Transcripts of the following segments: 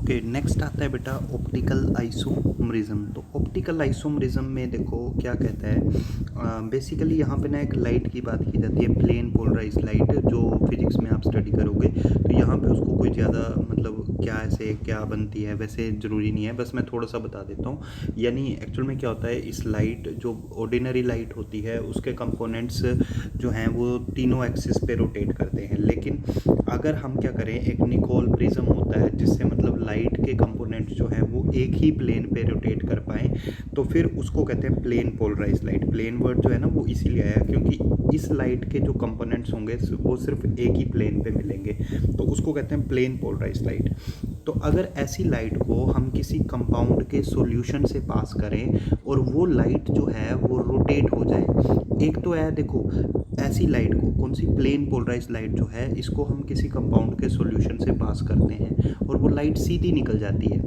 Okay, next आता है बेटा ऑप्टिकल आइसोमरिज्म। तो ऑप्टिकल आइसोमरिज्म में देखो क्या कहता है, बेसिकली यहाँ पे ना एक लाइट की बात की जाती है, प्लेन पोलराइज लाइट, जो फिजिक्स में आप स्टडी करोगे तो यहाँ पे उसको कोई ज़्यादा मतलब क्या ऐसे क्या बनती है वैसे ज़रूरी नहीं है, बस मैं थोड़ा सा बता देता हूँ। यानी एक्चुअल में क्या होता है, इस लाइट जो ऑर्डिनरी लाइट होती है उसके कंपोनेंट्स जो हैं वो तीनों एक्सिस पे रोटेट करते हैं, लेकिन अगर हम क्या करें, एक निकोल प्रिज्म होता है जिससे मतलब लाइट के कंपोनेंट्स जो हैं वो एक ही प्लेन पे रोटेट कर पाएँ, तो फिर उसको कहते हैं plane polarize light. Plane word जो है ना वो इसीलिए आया क्योंकि इस लाइट के जो कंपोनेंट्स होंगे वो सिर्फ एक ही प्लेन पे मिलेंगे, तो उसको कहते हैं प्लेन पोलराइज लाइट। तो अगर ऐसी लाइट को हम किसी कंपाउंड के सॉल्यूशन से पास करें और वो लाइट जो है वो रोटेट हो जाए, एक तो है देखो, ऐसी लाइट को, कौन सी, प्लेन पोलराइज लाइट जो है, इसको हम किसी कंपाउंड के सॉल्यूशन से पास करते हैं और वो लाइट सीधी निकल जाती है।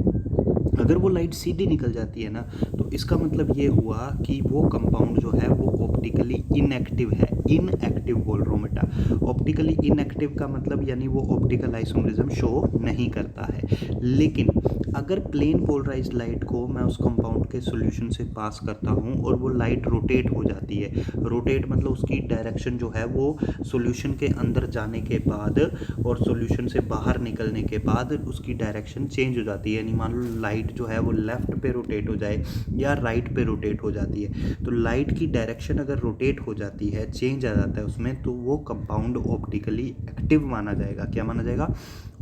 अगर वो लाइट सीधी निकल जाती है ना, तो इसका मतलब ये हुआ कि वो कंपाउंड जो है वो ऑप्टिकली इनएक्टिव है। इनएक्टिव बोल रहा हूँ बेटा, ऑप्टिकली इनएक्टिव का मतलब यानी वो ऑप्टिकल आइसोमरिज्म शो नहीं करता है। लेकिन अगर प्लेन पोलराइज लाइट को मैं उस कंपाउंड के सॉल्यूशन से पास करता हूँ और वो लाइट रोटेट हो जाती है, रोटेट मतलब उसकी डायरेक्शन जो है वो सॉल्यूशन के अंदर जाने के बाद और सॉल्यूशन से बाहर निकलने के बाद उसकी डायरेक्शन चेंज हो जाती है। यानी मान लो लाइट जो है वो लेफ़्ट पे रोटेट हो जाए या राइट पे रोटेट हो जाती है, तो लाइट की डायरेक्शन अगर रोटेट हो जाती है, चेंज आ जाता है उसमें, तो वो कंपाउंड ऑप्टिकली एक्टिव माना जाएगा। क्या माना जाएगा?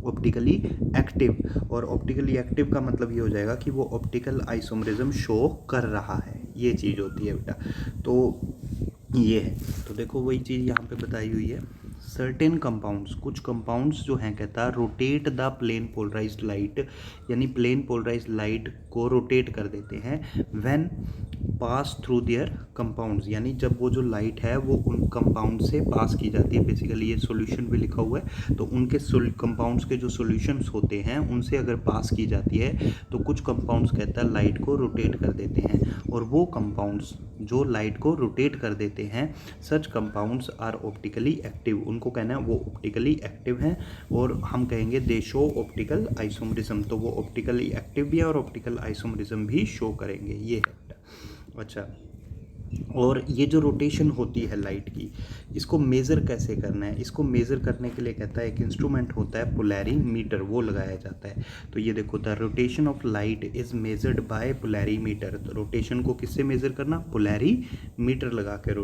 Optically active. और ऑप्टिकली एक्टिव का मतलब ये हो जाएगा कि वो ऑप्टिकल आइसोमरिज्म शो कर रहा है, ये चीज़ होती है बेटा। तो ये है, तो देखो वही चीज़ यहाँ पे बताई हुई है। सर्टेन कंपाउंड्स, कुछ कंपाउंड्स जो हैं, कहता है rotate the plane polarized light, यानी प्लेन पोलराइज्ड लाइट को रोटेट कर देते हैं when pass through their compounds, यानी जब वो जो लाइट है वो उन कंपाउंड से पास की जाती है। बेसिकली ये सॉल्यूशन भी लिखा हुआ है, तो उनके कंपाउंड्स के जो सॉल्यूशंस होते हैं उनसे अगर पास की जाती है तो कुछ कंपाउंड्स कहता है लाइट को रोटेट कर देते हैं। और वो कंपाउंड्स जो लाइट को रोटेट कर देते हैं, सच कंपाउंड्स आर ऑप्टिकली एक्टिव, उनको कहना है वो ऑप्टिकली एक्टिव हैं, और हम कहेंगे दे शो ऑप्टिकल आइसोमरिज्म। तो वो ऑप्टिकली एक्टिव भी है और ऑप्टिकल आइसोमरिज्म भी शो करेंगे, ये है। अच्छा, और ये जो रोटेशन होती है लाइट की, इसको मेज़र कैसे करना है? इसको मेज़र करने के लिए कहता है एक इंस्ट्रूमेंट होता है पोलैरीमीटर, वो लगाया जाता है। तो ये देखो, the rotation of light is measured by polarimeter. तो रोटेशन को किससे मेज़र करना? पोलैरीमीटर लगा के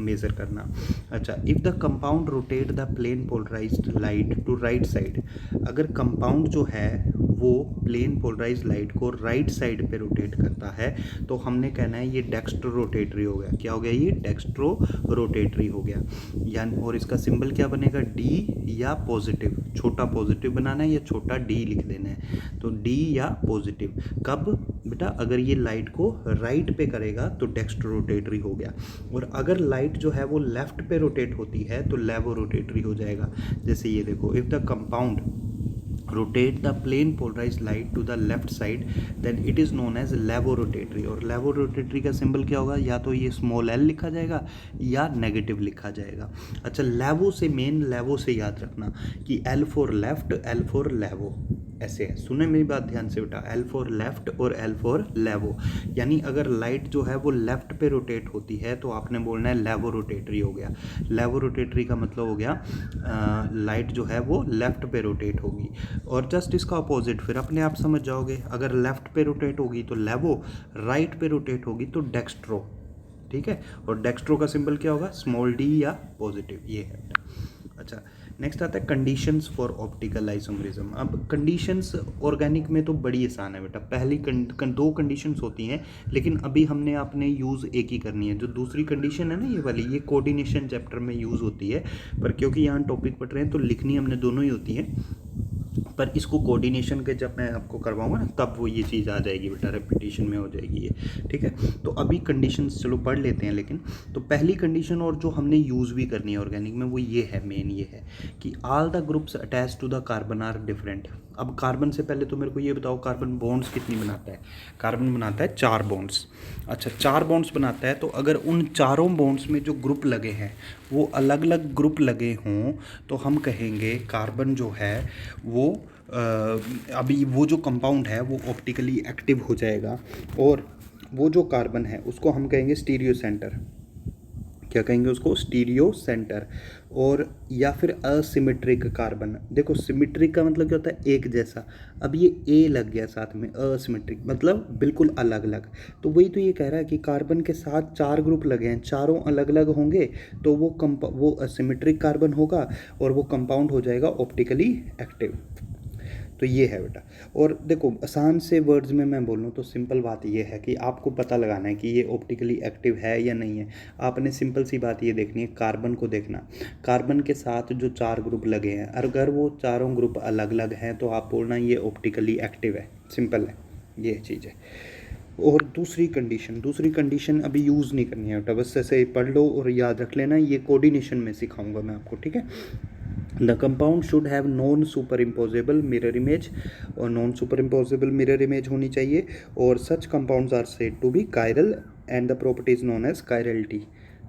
मेज़र करना। अच्छा, if the compound rotate the plane polarized light to right side, अगर कंपाउंड जो है वो प्लेन पोलराइज्ड लाइट को राइट साइड पे रोटेट करता है, तो हमने कहना है ये डेक्स्ट्रो रोटेटरी हो गया। क्या हो गया? ये डेक्स्ट्रो रोटेटरी हो गया। यानी और इसका सिंबल क्या बनेगा? डी या पॉजिटिव, छोटा पॉजिटिव बनाना है या छोटा डी लिख देना है, तो डी या पॉजिटिव। कब बेटा? अगर ये लाइट को राइट पे करेगा तो डेक्स्ट्रो रोटेटरी हो गया, और अगर लाइट जो है वो लेफ्ट पे रोटेट होती है तो लेवो रोटेटरी हो जाएगा। जैसे ये देखो, if the compound rotate the plane polarized light to the left side then it is known as levorotatory। और levorotatory का सिंबल क्या होगा? या तो ये स्मॉल l लिखा जाएगा या नेगेटिव लिखा जाएगा। अच्छा, लेवो से, मेन लेवो से याद रखना कि L for left, L for लेवो, ऐसे है। सुने मेरी बात ध्यान से बेटा, L फॉर लेफ्ट और L फॉर लेवो। यानी अगर लाइट जो है वो लेफ्ट पे रोटेट होती है तो आपने बोलना है लेवो रोटेटरी हो गया। लेवो रोटेटरी का मतलब हो गया लाइट जो है वो लेफ्ट पे रोटेट होगी। और जस्ट इसका अपोजिट फिर अपने आप समझ जाओगे, अगर लेफ्ट पे रोटेट होगी तो लेवो, राइट पे रोटेट होगी तो डेक्स्ट्रो। ठीक है, और डेक्स्ट्रो का सिंबल क्या होगा? स्मॉल डी या पॉजिटिव, ये है। अच्छा, नेक्स्ट आता है कंडीशंस फॉर ऑप्टिकल आइसोमरिज्म। अब कंडीशंस ऑर्गेनिक में तो बड़ी आसान है बेटा, पहली दो कंडीशंस होती हैं, लेकिन अभी हमने आपने यूज़ एक ही करनी है। जो दूसरी कंडीशन है ना, ये वाली, ये कोऑर्डिनेशन चैप्टर में यूज़ होती है, पर क्योंकि यहाँ टॉपिक पढ़ रहे हैं तो लिखनी हमने दोनों ही होती है, पर इसको कोऑर्डिनेशन के जब मैं आपको करवाऊंगा ना तब वो ये चीज़ आ जाएगी बेटा, रेपिटेशन में हो जाएगी ये। ठीक है, तो अभी कंडीशंस चलो पढ़ लेते हैं। लेकिन तो पहली कंडीशन और जो हमने यूज़ भी करनी है ऑर्गेनिक में वो ये है, मेन ये है कि all the groups attach to the carbon are different. अब कार्बन से पहले तो मेरे को ये बताओ, कार्बन बॉन्ड्स कितनी बनाता है? कार्बन बनाता है 4 बॉन्ड्स। अच्छा, 4 बॉन्ड्स बनाता है, तो अगर उन चारों बॉन्ड्स में जो ग्रुप लगे हैं वो अलग अलग ग्रुप लगे हों तो हम कहेंगे कार्बन जो है वो अभी वो जो कंपाउंड है वो ऑप्टिकली एक्टिव हो जाएगा, और वो जो कार्बन है उसको हम कहेंगे स्टीरियो सेंटर। क्या कहेंगे उसको? Stereo centre. और या फिर असिमेट्रिक कार्बन। देखो सिमेट्रिक का मतलब क्या होता है? एक जैसा। अब ये ए लग गया साथ में, असिमेट्रिक मतलब बिल्कुल अलग अलग। तो वही तो ये कह रहा है कि कार्बन के साथ 4 ग्रुप लगे हैं, चारों अलग अलग होंगे, तो वो असिमेट्रिक कार्बन होगा, और वो कंपाउंड हो जाएगा ऑप्टिकली एक्टिव। तो ये है बेटा। और देखो आसान से वर्ड्स में मैं बोलूँ तो सिंपल बात ये है कि आपको पता लगाना है कि ये ऑप्टिकली एक्टिव है या नहीं है। आपने सिंपल सी बात ये देखनी है, कार्बन को देखना, कार्बन के साथ जो 4 ग्रुप लगे हैं, अगर वो चारों ग्रुप अलग अलग हैं तो आप बोलना ये ऑप्टिकली एक्टिव है। सिंपल है, ये चीज़ है। और दूसरी कंडीशन अभी यूज़ नहीं करनी है बेटा, बस ऐसे ही पढ़ लो और याद रख लेना। ये कोऑर्डिनेशन में सिखाऊंगा मैं आपको, ठीक है। The compound should have non superimposable mirror image, और non superimposable mirror image होनी चाहिए। और such compounds are said to be chiral and the properties known as chirality.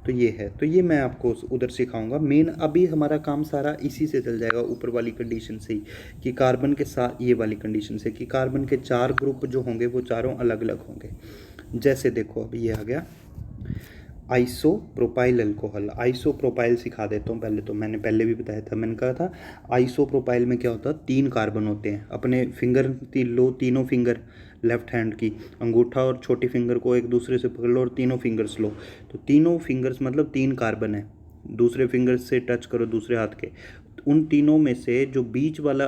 तो ये है, तो ये मैं आपको उधर सिखाऊंगा। मेन अभी हमारा काम सारा इसी से चल जाएगा, ऊपर वाली कंडीशन से ही, कि कार्बन के साथ, ये वाली कंडीशन से कि कार्बन के 4 ग्रुप जो होंगे वो चारों अलग अलग होंगे। जैसे देखो अभी ये आ गया आइसोप्रोपाइल अल्कोहल। आइसोप्रोपाइल सिखा देता हूँ पहले, तो मैंने पहले भी बताया था, मैंने कहा था आइसोप्रोपाइल में क्या होता है, 3 कार्बन होते हैं। अपने फिंगर लो, तीनों फिंगर लेफ्ट हैंड की, अंगूठा और छोटी फिंगर को एक दूसरे से पकड़ लो और तीनों फिंगर्स लो, तो तीनों फिंगर्स मतलब 3 कार्बन है। दूसरे फिंगर से टच करो दूसरे हाथ के, उन तीनों में से जो बीच वाला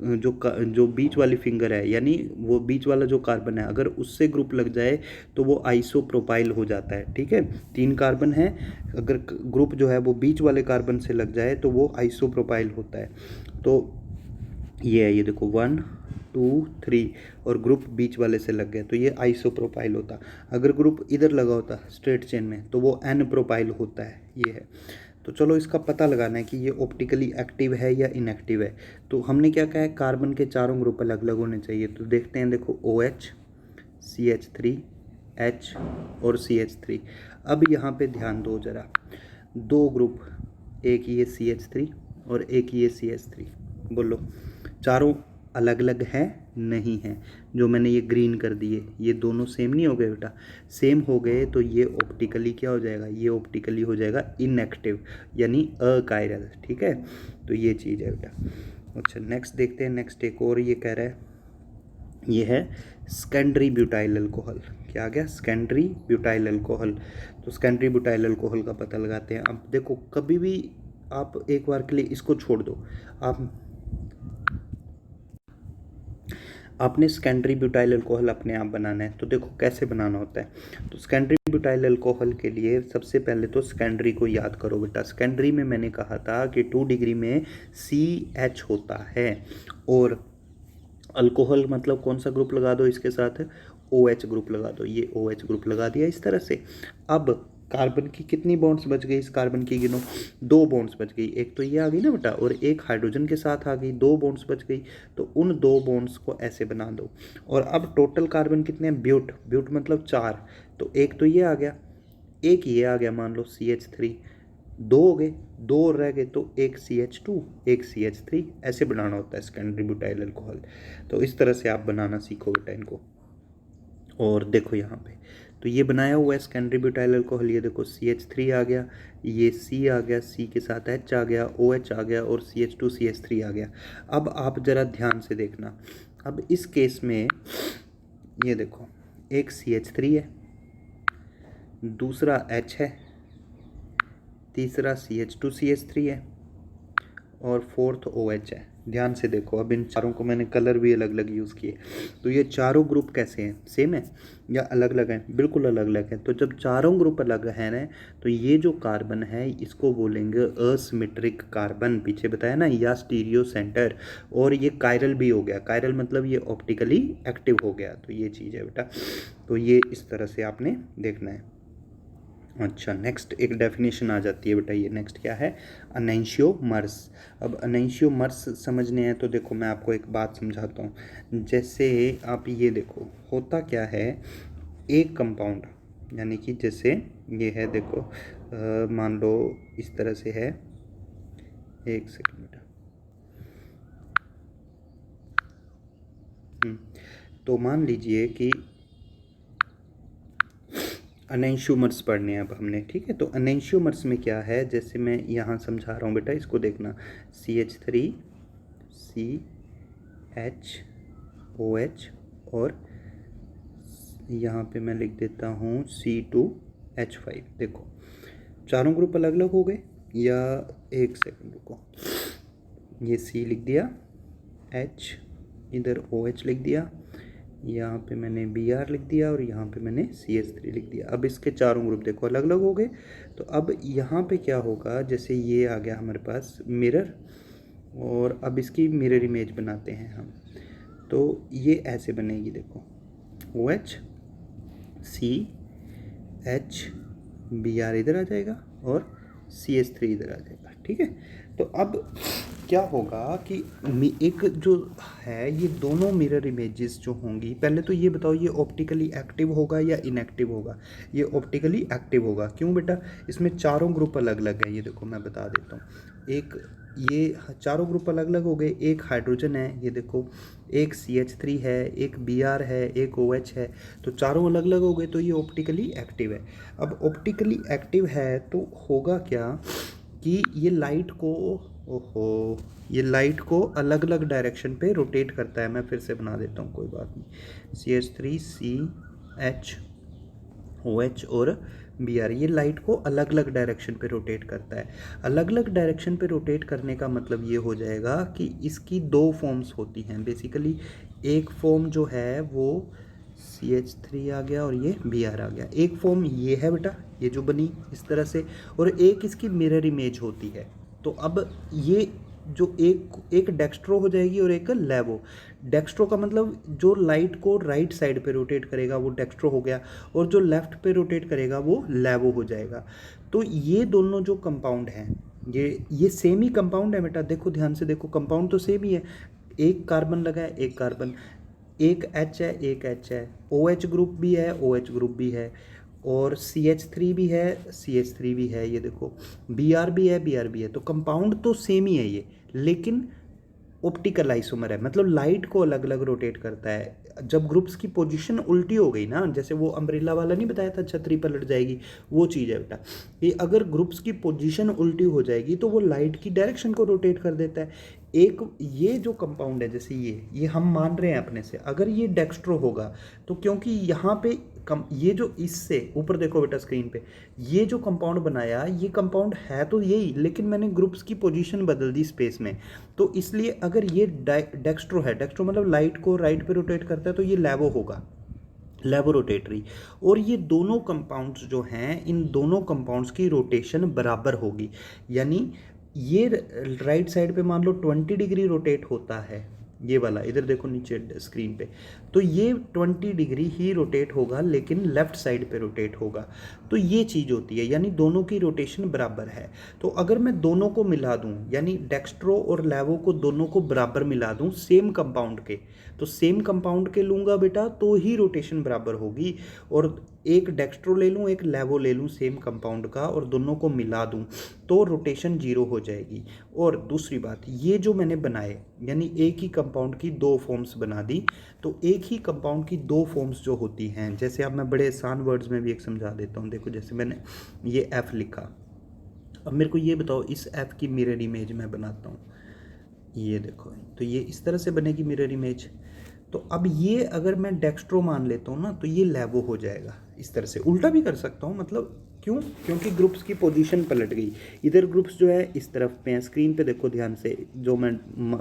जो बीच वाली फिंगर है, यानी वो बीच वाला जो कार्बन है, अगर उससे ग्रुप लग जाए तो वो आइसोप्रोपाइल हो जाता है, ठीक है। 3 कार्बन है, अगर ग्रुप जो है वो बीच वाले कार्बन से लग जाए तो वो आइसोप्रोपाइल होता है। तो ये है, ये देखो 1 2 3, और ग्रुप बीच वाले से लग गए तो ये आइसोप्रोपाइल होता। अगर ग्रुप इधर लगा होता स्ट्रेट चेन में तो वो एन प्रोपाइल होता है, ये है। तो चलो इसका पता लगाना है कि ये ऑप्टिकली एक्टिव है या इनएक्टिव है। तो हमने क्या कहा है, कार्बन के चारों ग्रुप अलग अलग होने चाहिए। तो देखते हैं, देखो OH, CH3, H और CH3। अब यहाँ पे ध्यान दो जरा, 2 ग्रुप, एक ये CH3 और एक ये CH3, बोलो चारों अलग अलग हैं? नहीं है। जो मैंने ये ग्रीन कर दिए, ये दोनों सेम नहीं हो गए बेटा? सेम हो गए तो ये ऑप्टिकली क्या हो जाएगा, ये ऑप्टिकली हो जाएगा इनएक्टिव, यानी अकायरल, ठीक है। तो ये चीज़ है बेटा। अच्छा नेक्स्ट देखते हैं, नेक्स्ट एक और ये कह रहा है, ये है सेकेंडरी ब्यूटाइल अल्कोहल। क्या आ गया? Secondary butyl alcohol. तो सेकेंडरी ब्यूटाइल अल्कोहल का पता लगाते हैं। अब देखो कभी भी आप एक बार के लिए इसको छोड़ दो, आपने सेकेंडरी ब्यूटाइल अल्कोहल अपने आप बनाना है। तो देखो कैसे बनाना होता है। तो सेकेंडरी ब्यूटाइल अल्कोहल के लिए सबसे पहले तो सेकेंडरी को याद करो बेटा। सेकेंडरी में मैंने कहा था कि 2 डिग्री में CH होता है, और अल्कोहल मतलब कौन सा ग्रुप लगा दो इसके साथ? OH ग्रुप लगा दो। ये OH ग्रुप लगा दिया इस तरह से। अब कार्बन की कितनी बॉन्ड्स बच गई? इस कार्बन की गिनो, 2 बॉन्ड्स बच गई। एक तो ये आ गई ना बेटा, और एक हाइड्रोजन के साथ आ गई, 2 बॉन्ड्स बच गई। तो उन 2 बॉन्ड्स को ऐसे बना दो। और अब टोटल कार्बन कितने हैं? ब्यूट, ब्यूट मतलब 4। तो एक तो ये आ गया, एक ये आ गया, मान लो CH3, 2 हो गए, 2 और रह गए, तो एक CH2, एक CH3, ऐसे बनाना होता है सेकेंडरी ब्यूटाइल अल्कोहल। तो इस तरह से आप बनाना सीखो बेटा इनको। और देखो यहाँ पे, तो ये बनाया हुआ है सेकेंडरी ब्यूटाइल अल्कोहल। ये देखो CH3 आ गया, ये C आ गया, C के साथ H आ गया, OH आ गया, और CH2 CH3 आ गया। अब आप ज़रा ध्यान से देखना, अब इस केस में ये देखो, एक CH3 है, दूसरा H है, तीसरा CH2 CH3 है, और फोर्थ OH है। ध्यान से देखो, अब इन चारों को मैंने कलर भी अलग अलग यूज़ किए। तो ये चारों ग्रुप कैसे हैं? सेम है या अलग अलग हैं? बिल्कुल अलग अलग है। तो जब चारों ग्रुप अलग हैं ना, तो ये जो कार्बन है इसको बोलेंगे असिमेट्रिक कार्बन, पीछे बताया ना, या स्टीरियो सेंटर। और ये कायरल भी हो गया, कायरल मतलब ये ऑप्टिकली एक्टिव हो गया। तो ये चीज़ है बेटा। तो ये इस तरह से आपने देखना है। अच्छा नेक्स्ट एक डेफिनेशन आ जाती है बेटा, ये नेक्स्ट क्या है? अनैंशियोमर्स। अब अनैंशियोमर्स समझने हैं तो देखो मैं आपको एक बात समझाता हूँ। जैसे आप ये देखो, होता क्या है, एक कंपाउंड, यानी कि जैसे ये है, देखो मान लो इस तरह से है, एक सेकंड बेटा, तो मान लीजिए कि एनेंशियोमर्स पढ़ने हैं अब हमने, ठीक है। तो एनेंशियोमर्स में क्या है, जैसे मैं यहाँ समझा रहा हूँ बेटा, इसको देखना, CH3 CHOH और यहाँ पे मैं लिख देता हूँ C2H5। देखो चारों ग्रुप अलग अलग हो गए, या एक सेकंड रुको, ये C लिख दिया, H इधर OH लिख दिया, यहाँ पे मैंने Br लिख दिया और यहाँ पे मैंने CH3 लिख दिया। अब इसके चारों ग्रुप देखो अलग अलग हो गए। तो अब यहाँ पे क्या होगा, जैसे ये आ गया हमारे पास मिरर, और अब इसकी मिरर इमेज बनाते हैं हम। तो ये ऐसे बनेगी, देखो OH CH Br इधर आ जाएगा और CH3 इधर आ जाएगा, ठीक है। तो अब क्या होगा कि एक जो है, ये दोनों मिरर इमेजेस जो होंगी, पहले तो ये बताओ ये ऑप्टिकली एक्टिव होगा या इनएक्टिव होगा। ये ऑप्टिकली एक्टिव होगा। क्यों बेटा, इसमें चारों ग्रुप अलग अलग है। ये देखो मैं बता देता हूँ, एक ये चारों ग्रुप अलग अलग हो गए, एक हाइड्रोजन है, ये देखो एक CH3 है, एक Br है, एक OH है, तो चारों अलग अलग हो गए, तो ये ऑप्टिकली एक्टिव है। अब ऑप्टिकली एक्टिव है तो होगा क्या कि ये लाइट को, ओहो, ये लाइट को अलग अलग डायरेक्शन पे रोटेट करता है। मैं फिर से बना देता हूँ, कोई बात नहीं। CH3 CHOH और Br, ये लाइट को अलग अलग डायरेक्शन पे रोटेट करता है। अलग अलग डायरेक्शन पे रोटेट करने का मतलब ये हो जाएगा कि इसकी दो फॉर्म्स होती हैं बेसिकली। एक फॉर्म जो है वो CH3 आ गया और ये Br आ गया। एक फॉर्म ये है बेटा, ये जो बनी इस तरह से, और एक इसकी मिरर इमेज होती है। तो अब ये जो एक डेक्स्ट्रो हो जाएगी और एक लेवो। डेक्स्ट्रो का मतलब जो लाइट को राइट साइड पे रोटेट करेगा वो डेक्स्ट्रो हो गया, और जो लेफ्ट पे रोटेट करेगा वो लेवो हो जाएगा। तो ये दोनों जो कंपाउंड हैं, ये सेम ही कंपाउंड है बेटा। देखो ध्यान से देखो, कंपाउंड तो सेम ही है। एक कार्बन लगा है, एक कार्बन, एक H है, एक H है, OH ग्रुप भी है, OH ग्रुप भी है, और CH3 भी है, CH3 भी है, ये देखो Br भी है, Br भी है। तो कंपाउंड तो सेम ही है ये, लेकिन ऑप्टिकल आइसोमर है, मतलब लाइट को अलग अलग रोटेट करता है। जब ग्रुप्स की पोजीशन उल्टी हो गई ना, जैसे वो अम्ब्रेला वाला नहीं बताया था, छतरी पलट जाएगी, वो चीज़ है बेटा। ये अगर ग्रुप्स की पोजीशन उल्टी हो जाएगी तो वो लाइट की डायरेक्शन को रोटेट कर देता है। एक ये जो कंपाउंड है, जैसे ये हम मान रहे हैं अपने से, अगर ये डेक्स्ट्रो होगा तो क्योंकि यहाँ पे ये जो इससे ऊपर देखो बेटा स्क्रीन पे, ये जो कंपाउंड बनाया, ये कंपाउंड है तो यही, लेकिन मैंने ग्रुप्स की पोजीशन बदल दी स्पेस में। तो इसलिए अगर ये डेक्स्ट्रो है, डेक्स्ट्रो मतलब लाइट को राइट पे रोटेट करता है, तो ये लेवो होगा, लेवो रोटेटरी। और ये दोनों कंपाउंड्स जो हैं, इन दोनों कंपाउंड्स की रोटेशन बराबर होगी। यानी ये राइट साइड पे मान लो 20 डिग्री रोटेट होता है, ये वाला इधर देखो नीचे स्क्रीन पे, तो ये 20 डिग्री ही रोटेट होगा, लेकिन लेफ्ट साइड पे रोटेट होगा। तो ये चीज़ होती है, यानी दोनों की रोटेशन बराबर है। तो अगर मैं दोनों को मिला दूं, यानी डेक्स्ट्रो और लेवो को दोनों को बराबर मिला दूं सेम कंपाउंड के, तो सेम कंपाउंड के लूँगा बेटा तो ही रोटेशन बराबर होगी। और एक डेक्स्ट्रो ले लूँ, एक लेवो ले लूँ सेम कंपाउंड का, और दोनों को मिला दूँ तो रोटेशन 0 हो जाएगी। और दूसरी बात, ये जो मैंने बनाए, यानी एक ही कंपाउंड की दो फॉर्म्स बना दी, तो एक ही कंपाउंड की दो फॉर्म्स जो होती हैं, जैसे अब मैं बड़े आसान वर्ड्स में भी एक समझा देता हूँ। देखो जैसे मैंने ये F लिखा, अब मेरे को ये बताओ इस F की मिरर इमेज मैं बनाता हूँ, ये देखो, तो ये इस तरह से बनेगी मिरर इमेज। तो अब ये अगर मैं डेक्स्ट्रो मान लेता हूँ ना, तो ये लेवो हो जाएगा। इस तरह से उल्टा भी कर सकता हूँ, मतलब क्यों, क्योंकि ग्रुप्स की पोजीशन पलट गई। इधर ग्रुप्स जो है इस तरफ पे हैं, स्क्रीन पे देखो ध्यान से जो मैं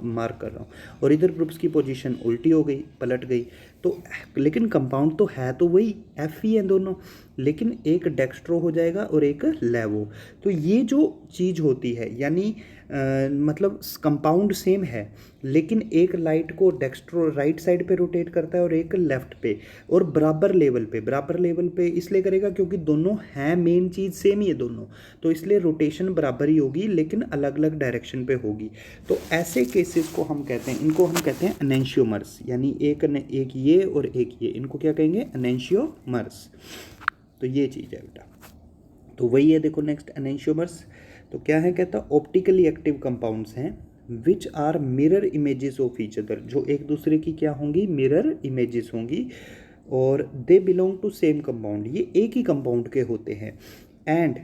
मार्क कर रहा हूँ, और इधर ग्रुप्स की पोजीशन उल्टी हो गई, पलट गई। तो लेकिन कंपाउंड तो है तो वही, F ही है दोनों, लेकिन एक डेक्स्ट्रो हो जाएगा और एक लेवो। तो ये जो चीज़ होती है, यानी मतलब कंपाउंड सेम है, लेकिन एक लाइट को डेक्स्ट्रो राइट साइड पे रोटेट करता है और एक लेफ्ट पे, और बराबर लेवल पे इसलिए करेगा क्योंकि दोनों हैं, मेन चीज़ सेम ही है दोनों, तो इसलिए रोटेशन बराबर ही होगी, लेकिन अलग अलग डायरेक्शन पे होगी। तो ऐसे केसेस को हम कहते हैं, इनको हम कहते हैं एनेंशियोमर्स, यानी एक ये और एक ये, इनको क्या कहेंगे, एनेंशियोमर्स। तो ये चीज़ है बेटा, तो वही है। देखो नेक्स्ट एनेंशियोमर्स तो क्या है, कहता ऑप्टिकली एक्टिव कंपाउंड्स हैं which are mirror images of each other, जो एक दूसरे की क्या होंगी, मिरर इमेजेस होंगी, और they belong to same compound, ये एक ही कंपाउंड के होते हैं, and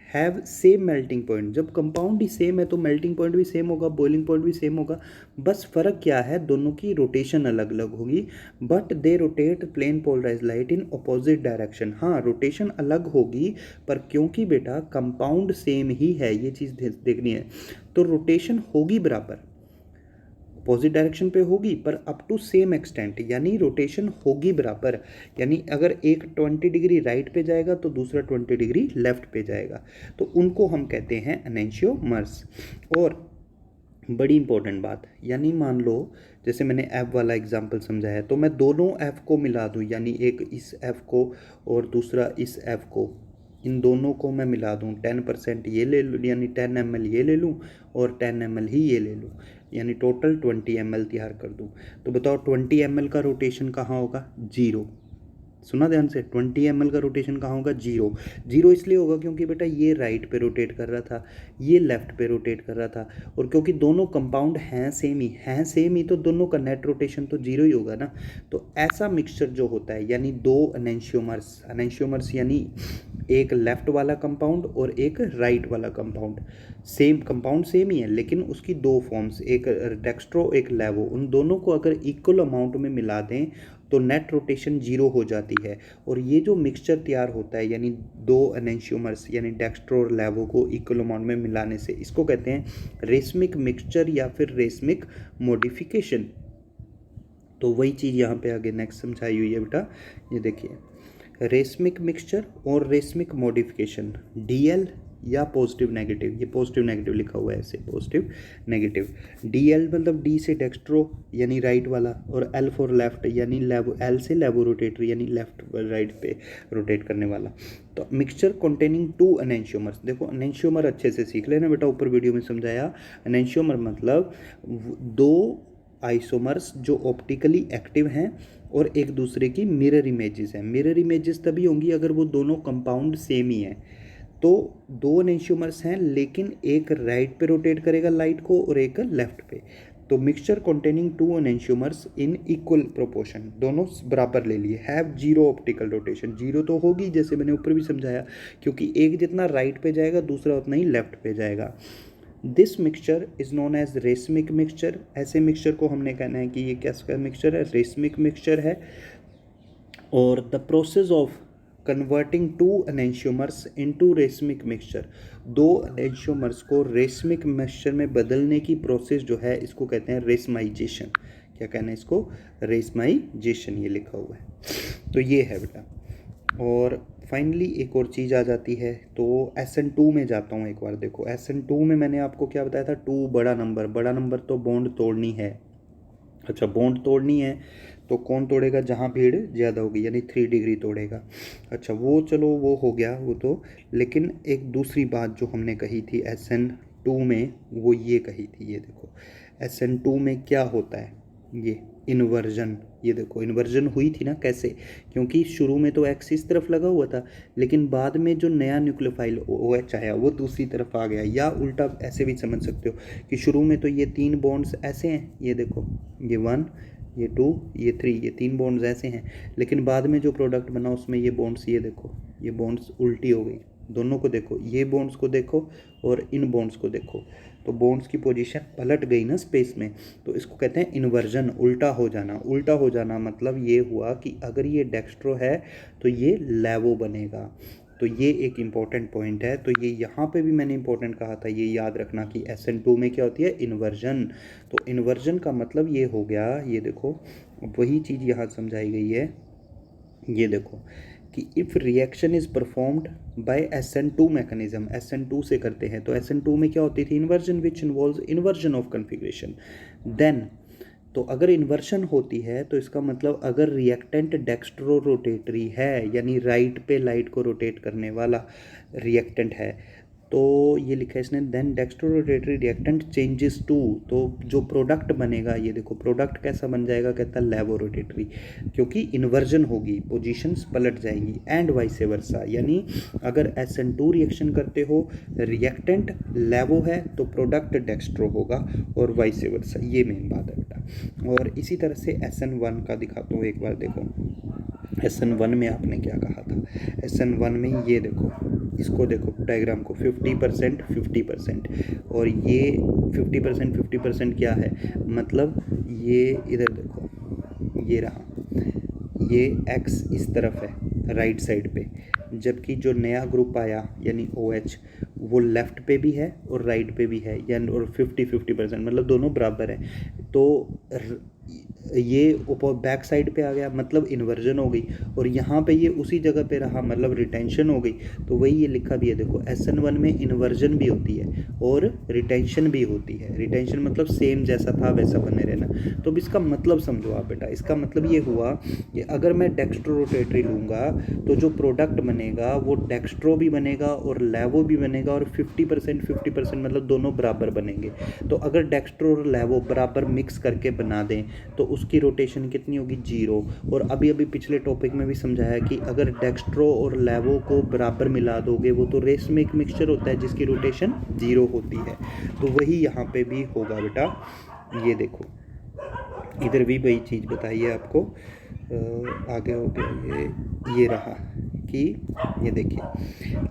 have same melting point. जब कंपाउंड ही सेम है तो मेल्टिंग पॉइंट भी सेम होगा, बॉइलिंग पॉइंट भी सेम होगा, बस फ़र्क क्या है, दोनों की रोटेशन अलग अलग होगी, but they rotate plane polarize light in opposite direction. हाँ, रोटेशन अलग होगी, पर क्योंकि बेटा कंपाउंड सेम ही है, ये चीज़ देखनी है, तो रोटेशन होगी बराबर, अपोजिट डायरेक्शन पे होगी पर अप टू सेम एक्सटेंट, यानी रोटेशन होगी बराबर, यानी अगर एक 20 डिग्री राइट पे जाएगा तो दूसरा 20 डिग्री लेफ्ट पे जाएगा, तो उनको हम कहते हैं एनेंशियोमर्स। और बड़ी इंपॉर्टेंट बात, यानी मान लो जैसे मैंने एफ वाला एग्जांपल समझाया, तो मैं दोनों एफ को मिला दूं, यानी एक इस एफ को और दूसरा इस एफ को, इन दोनों को मैं मिला दूं, 10% ये ले लूँ, यानी 10 ml ये ले लूँ और 10 ml ही ये ले लूँ, यानी टोटल 20 ml तैयार कर दूँ, तो बताओ 20 ml का रोटेशन कहाँ होगा, जीरो। सुना ध्यान से, 20 ml का रोटेशन कहाँ होगा, जीरो। जीरो इसलिए होगा क्योंकि बेटा ये राइट पे रोटेट कर रहा था, ये लेफ्ट पे रोटेट कर रहा था, और क्योंकि दोनों कंपाउंड हैं सेम ही, तो दोनों का नेट रोटेशन तो जीरो ही होगा ना। तो ऐसा मिक्सचर जो होता है, यानी दो एनेंशियोमर्स यानी एक लेफ्ट वाला कंपाउंड और एक राइट वाला कंपाउंड, सेम कंपाउंड सेम ही है लेकिन उसकी दो फॉर्म्स, एक डेक्स्ट्रो एक लेवो, उन दोनों को अगर इक्वल अमाउंट में मिला दें तो नेट रोटेशन जीरो हो जाती है, और ये जो मिक्सचर तैयार होता है, यानी दो एनेंशियोमर्स यानी डेक्स्ट्रो और लेवो को इक्वल अमाउंट में मिलाने से, इसको कहते हैं रेसमिक मिक्सचर या फिर रेसमिक मॉडिफिकेशन। तो वही चीज़ यहाँ पे आगे नेक्स्ट समझाई हुई है बेटा, ये देखिए, रेसमिक मिक्सचर और रेसमिक मॉडिफिकेशन, डीएल या पॉजिटिव नेगेटिव, ये पॉजिटिव नेगेटिव लिखा हुआ है ऐसे, पॉजिटिव नेगेटिव, डीएल मतलब डी से डेक्स्ट्रो यानी राइट वाला, और एल फॉर लेफ्ट यानी एल से लेवो रोटेटरी यानी लेफ्ट राइट पे रोटेट करने वाला। तो मिक्सचर कंटेनिंग टू एनेंशियोमर्स, देखो एनेंशियोमर अच्छे से सीख लेना बेटा, ऊपर वीडियो में समझाया, एनेंशियोमर मतलब दो आइसोमर्स जो ऑप्टिकली एक्टिव हैं और एक दूसरे की मिरर इमेजेस हैं। मिरर इमेजेस तभी होंगी अगर वो दोनों कंपाउंड सेम ही हैं। तो दो एनेंशियोमर्स हैं लेकिन एक राइट पे रोटेट करेगा लाइट को और एक लेफ्ट पे, तो mixture containing two enantiomers in equal proportion, दोनों बराबर ले लिए, have zero optical rotation, zero तो होगी जैसे मैंने ऊपर भी समझाया, क्योंकि एक जितना राइट पे जाएगा दूसरा उतना ही लेफ्ट पे जाएगा। This mixture is known as racemic mixture, ऐसे मिक्सचर को हमने कहना है कि ये कैसा मिक्सचर है, रेसमिक मिक्सचर है। और the process of converting two enantiomers into racemic mixture, दो एनेंशियोमर्स को रेसमिक मिक्सचर में बदलने की प्रोसेस जो है इसको कहते हैं रेसमाइजेशन। क्या कहना है इसको, रेसमाइजेशन, ये लिखा हुआ है। तो ये है बेटा, और फाइनली एक और चीज़ आ जाती है, तो SN2 में जाता हूँ एक बार। देखो SN2 में मैंने आपको क्या बताया था, 2 बड़ा नंबर तो बॉन्ड तोड़नी है। अच्छा, बॉन्ड तोड़नी है तो कौन तोड़ेगा, जहाँ भीड़ ज़्यादा होगी, यानी 3 डिग्री तोड़ेगा। अच्छा, वो चलो वो हो गया वो तो, लेकिन एक दूसरी बात जो हमने कही थी SN2 में, वो ये कही थी, ये देखो SN2 में क्या होता है, ये इन्वर्जन, ये देखो इन्वर्जन हुई थी ना, कैसे, क्योंकि शुरू में तो एक्स इस तरफ लगा हुआ था, लेकिन बाद में जो नया न्यूक्लियोफाइल OH आया वो दूसरी तरफ आ गया, या उल्टा ऐसे भी समझ सकते हो कि शुरू में तो ये 3 बॉन्ड्स ऐसे हैं, ये देखो ये 1 ये 2 ये 3, ये 3 बॉन्ड्स ऐसे हैं, लेकिन बाद में जो प्रोडक्ट बना उसमें ये बॉन्ड्स, ये देखो ये बॉन्ड्स उल्टी हो गई, दोनों को देखो, ये बॉन्ड्स को देखो और इन बॉन्ड्स को देखो, तो बॉन्ड्स की पोजीशन पलट गई ना स्पेस में, तो इसको कहते हैं इन्वर्जन, उल्टा हो जाना। उल्टा हो जाना मतलब ये हुआ कि अगर ये डेक्स्ट्रो है तो ये लेवो बनेगा, तो ये एक इम्पॉर्टेंट पॉइंट है। तो ये यहाँ पे भी मैंने इम्पॉर्टेंट कहा था, ये याद रखना कि SN2 में क्या होती है, इन्वर्जन। तो इन्वर्जन का मतलब ये हो गया, ये देखो वही चीज़ यहाँ समझाई गई है, ये देखो कि if reaction is performed by SN2 mechanism, SN2 से करते हैं, तो SN2 में क्या होती थी, inversion which involves inversion of configuration. Then तो अगर इन्वर्शन होती है तो इसका मतलब अगर रिएक्टेंट डेक्स्ट्रो रोटेटरी है, यानी राइट पे लाइट को रोटेट करने वाला रिएक्टेंट है, तो ये लिखा है इसने, then dextrorotatory reactant changes to, तो जो प्रोडक्ट बनेगा, ये देखो प्रोडक्ट कैसा बन जाएगा, कहता है लेवोरोटेटरी, क्योंकि इन्वर्जन होगी, पोजीशंस पलट जाएंगी, एंड वाइस वर्सा, यानी अगर SN2 रिएक्शन करते हो, रिएक्टेंट लेवो है तो प्रोडक्ट डेक्स्ट्रो होगा, और वाइस वर्सा, ये मेन बात है बेटा। और इसी तरह से SN1 का दिखाता हूँ एक बार, देखो SN1 में आपने क्या कहा था, SN1 में ये देखो, इसको देखो डायग्राम को, 50% 50%, और ये 50% 50% क्या है, मतलब ये इधर देखो, ये रहा, ये X इस तरफ है राइट साइड पे, जबकि जो नया ग्रुप आया यानी OH वो लेफ़्ट पे भी है और राइट पे भी है, यानी और 50-50% मतलब दोनों बराबर है। तो ये ऊपर बैक साइड पे आ गया, मतलब इन्वर्जन हो गई, और यहाँ पे ये उसी जगह पे रहा, मतलब रिटेंशन हो गई। तो वही ये लिखा भी है देखो, SN1 में इन्वर्जन भी होती है और रिटेंशन भी होती है। रिटेंशन मतलब सेम जैसा था वैसा बने रहना। तो अब इसका मतलब समझो आप बेटा, इसका मतलब ये हुआ कि अगर मैं डेक्स्ट्रोरोटेटरी लूँगा तो जो प्रोडक्ट बनेगा वो डेक्स्ट्रो भी बनेगा और लेवो भी बनेगा, और 50% 50% मतलब दोनों बराबर बनेंगे। तो अगर डेक्स्ट्रो और लेवो बराबर मिक्स करके बना दें तो उसकी रोटेशन कितनी होगी, 0। और अभी अभी पिछले टॉपिक में भी समझाया कि अगर डेक्स्ट्रो और लेवो को बराबर मिला दोगे, वो तो रेसमिक मिक्सचर होता है जिसकी रोटेशन 0 होती है। तो वही यहाँ पे भी होगा बेटा। ये देखो इधर भी वही चीज़ बताई है आपको। आगे हो गया ये रहा कि ये देखिए,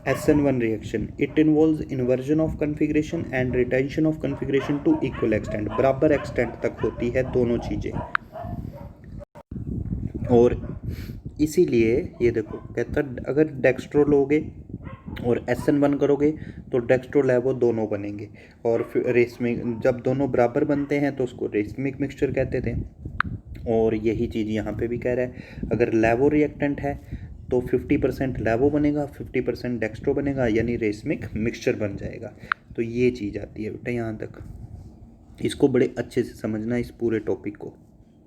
SN1 reaction it involves inversion of configuration and retention of configuration two equal extent, बराबर एक्सटेंट तक होती है दोनों चीज़ें। और इसीलिए ये देखो कहता, अगर डेक्स्ट्रो लोगे और SN1 करोगे तो डेक्स्ट्रो लेवो दोनों बनेंगे, और फिर रेसमिक, जब दोनों बराबर बनते हैं तो उसको रेसमिक मिक्सचर कहते थे। और यही चीज़ यहाँ पे भी कह रहा है, अगर लेवो रिएक्टेंट है तो 50% लेवो बनेगा, 50% डेक्स्ट्रो बनेगा, यानी रेसमिक मिक्सचर बन जाएगा। तो ये चीज़ आती है बेटा यहाँ तक। इसको बड़े अच्छे से समझना इस पूरे टॉपिक को।